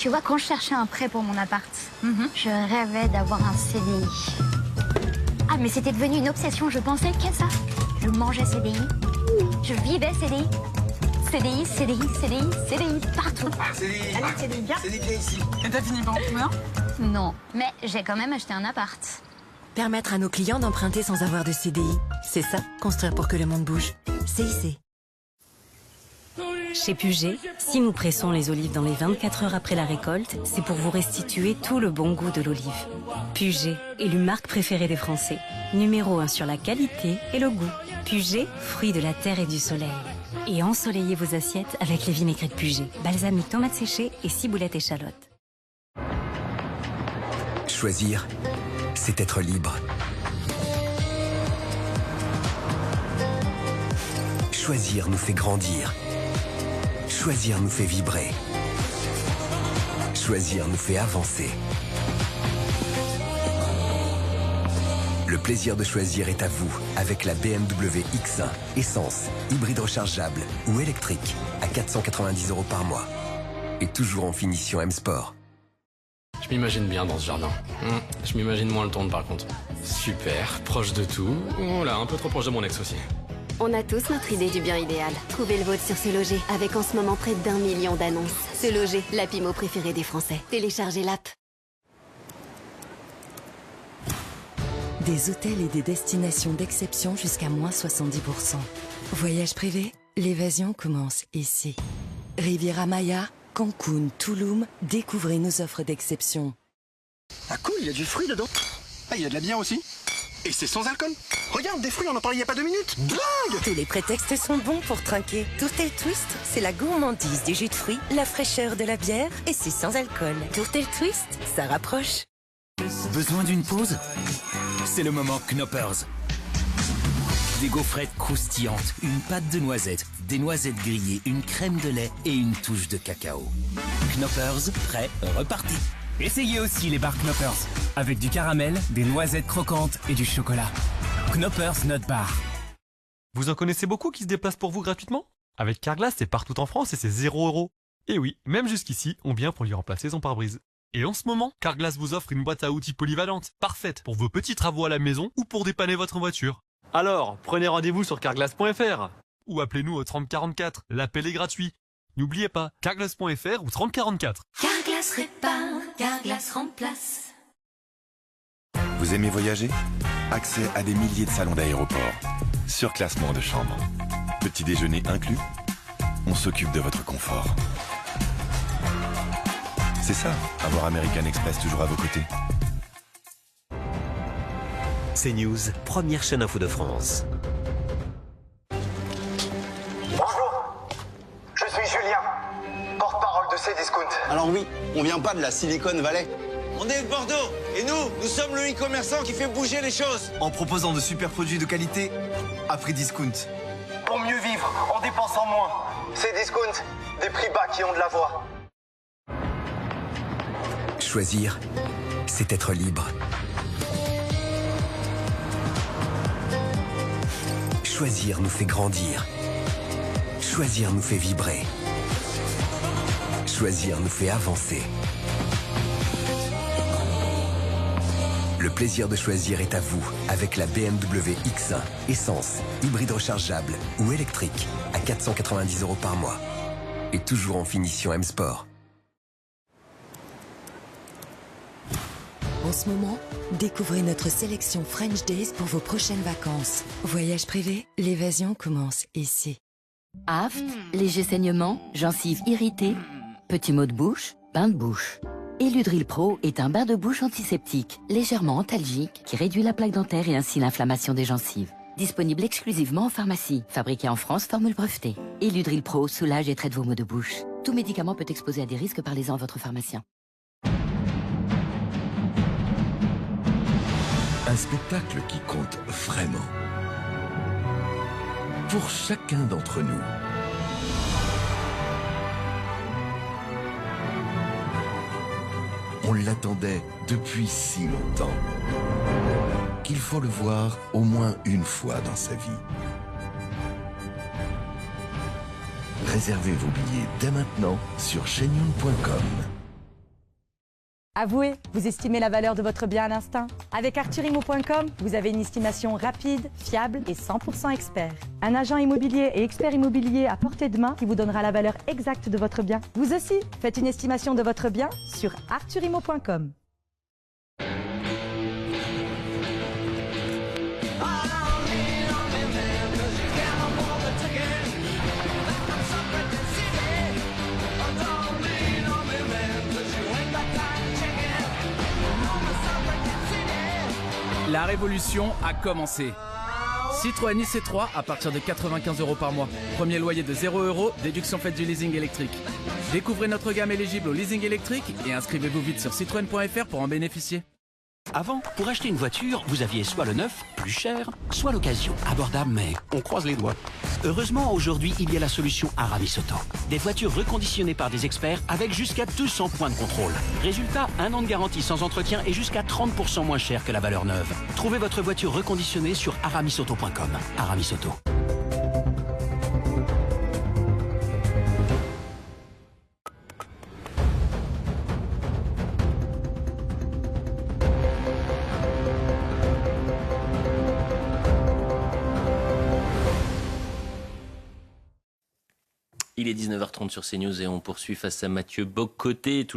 Tu vois, quand je cherchais un prêt pour mon appart, je rêvais d'avoir un CDI. Ah, mais c'était devenu une obsession, je pensais qu'à ça. Je mangeais CDI, je vivais CDI. CDI, CDI, CDI, CDI, partout. CDI. Allez, CDI, bien. CDI, viens ici. Et t'as fini par en trouver un? Non, mais j'ai quand même acheté un appart. Permettre à nos clients d'emprunter sans avoir de CDI. C'est ça, construire pour que le monde bouge. CIC. Chez Puget, si nous pressons les olives dans les 24 heures après la récolte, c'est pour vous restituer tout le bon goût de l'olive. Puget, élu marque préférée des Français. Numéro 1 sur la qualité et le goût. Puget, fruit de la terre et du soleil. Et ensoleillez vos assiettes avec les vinaigrettes de Puget. Balsamique, tomates séchées et ciboulette échalote. Choisir, c'est être libre. Choisir nous fait grandir. Choisir nous fait vibrer. Choisir nous fait avancer. Le plaisir de choisir est à vous avec la BMW X1, essence, hybride rechargeable ou électrique à 490 € par mois. Et toujours en finition M-Sport. Je m'imagine bien dans ce jardin. Je m'imagine moins le tourne par contre. Super, proche de tout. Oh là, un peu trop proche de mon ex aussi. On a tous notre idée du bien idéal. Trouvez le vôtre sur Se Loger, avec en ce moment près d'1 million d'annonces. Se Loger, l'app IMO préférée des Français. Téléchargez l'app. Des hôtels et des destinations d'exception jusqu'à moins 70%. Voyage privé, l'évasion commence ici. Riviera Maya, Cancun, Tulum, découvrez nos offres d'exception. Ah cool, il y a du fruit dedans. Ah, il y a de la bière aussi. Et c'est sans alcool. Regarde, des fruits, on en parlait il y a pas 2 minutes. Dingue! Tous les prétextes sont bons pour trinquer. Tourtel Twist, c'est la gourmandise du jus de fruits, la fraîcheur de la bière et c'est sans alcool. Tourtel Twist, ça rapproche. Besoin d'une pause? C'est le moment Knoppers. Des gaufrettes croustillantes, une pâte de noisettes, des noisettes grillées, une crème de lait et une touche de cacao. Knoppers, prêt, reparti. Essayez aussi les barres Knoppers, avec du caramel, des noisettes croquantes et du chocolat. Knoppers Nut Bar. Vous en connaissez beaucoup qui se déplacent pour vous gratuitement? Avec Carglass, c'est partout en France et c'est 0 €. Et oui, même jusqu'ici, on vient pour lui remplacer son pare-brise. Et en ce moment, Carglass vous offre une boîte à outils polyvalente, parfaite pour vos petits travaux à la maison ou pour dépanner votre voiture. Alors, prenez rendez-vous sur carglass.fr ou appelez-nous au 3044, l'appel est gratuit. N'oubliez pas, carglass.fr ou 3044. Carglass répare, Carglass remplace. Vous aimez voyager? Accès à des milliers de salons d'aéroport. Surclassement de chambres. Petit déjeuner inclus. On s'occupe de votre confort. C'est ça, avoir American Express toujours à vos côtés. CNews, première chaîne info de France. Bonjour, je suis Julien, porte-parole de Cdiscount. Alors oui, on vient pas de la Silicon Valley. On est de Bordeaux et nous sommes le e-commerçant qui fait bouger les choses. En proposant de super produits de qualité à prix discount. Pour mieux vivre, en dépensant moins. Cdiscount, des prix bas qui ont de la voix. Choisir, c'est être libre. Choisir nous fait grandir. Choisir nous fait vibrer. Choisir nous fait avancer. Le plaisir de choisir est à vous avec la BMW X1, essence, hybride rechargeable ou électrique à 490 € par mois. Et toujours en finition M-Sport. En ce moment, découvrez notre sélection French Days pour vos prochaines vacances. Voyage privé, l'évasion commence ici. Aft, léger saignement, gencives irritées, petits maux de bouche, bain de bouche. Eludril Pro est un bain de bouche antiseptique, légèrement antalgique, qui réduit la plaque dentaire et ainsi l'inflammation des gencives. Disponible exclusivement en pharmacie. Fabriqué en France, formule brevetée. Eludril Pro soulage et traite vos maux de bouche. Tout médicament peut exposer à des risques, parlez-en à votre pharmacien. Un spectacle qui compte vraiment. Pour chacun d'entre nous. On l'attendait depuis si longtemps qu'il faut le voir au moins une fois dans sa vie. Réservez vos billets dès maintenant sur chaignon.com. Avouez, vous estimez la valeur de votre bien à l'instinct? Avec arthurimo.com, vous avez une estimation rapide, fiable et 100% expert. Un agent immobilier et expert immobilier à portée de main qui vous donnera la valeur exacte de votre bien. Vous aussi, faites une estimation de votre bien sur arthurimo.com. La révolution a commencé. Citroën IC3 à partir de 95 € par mois. Premier loyer de 0 €, déduction faite du leasing électrique. Découvrez notre gamme éligible au leasing électrique et inscrivez-vous vite sur citroën.fr pour en bénéficier. Avant, pour acheter une voiture, vous aviez soit le neuf, plus cher, soit l'occasion, abordable mais on croise les doigts. Heureusement, aujourd'hui, il y a la solution Aramis Auto. Des voitures reconditionnées par des experts avec jusqu'à 200 points de contrôle. Résultat, 1 an de garantie sans entretien et jusqu'à 30% moins cher que la valeur neuve. Trouvez votre voiture reconditionnée sur aramisauto.com. Aramis Auto. Il est 19h30 sur CNews et on poursuit face à Mathieu Bock-Côté.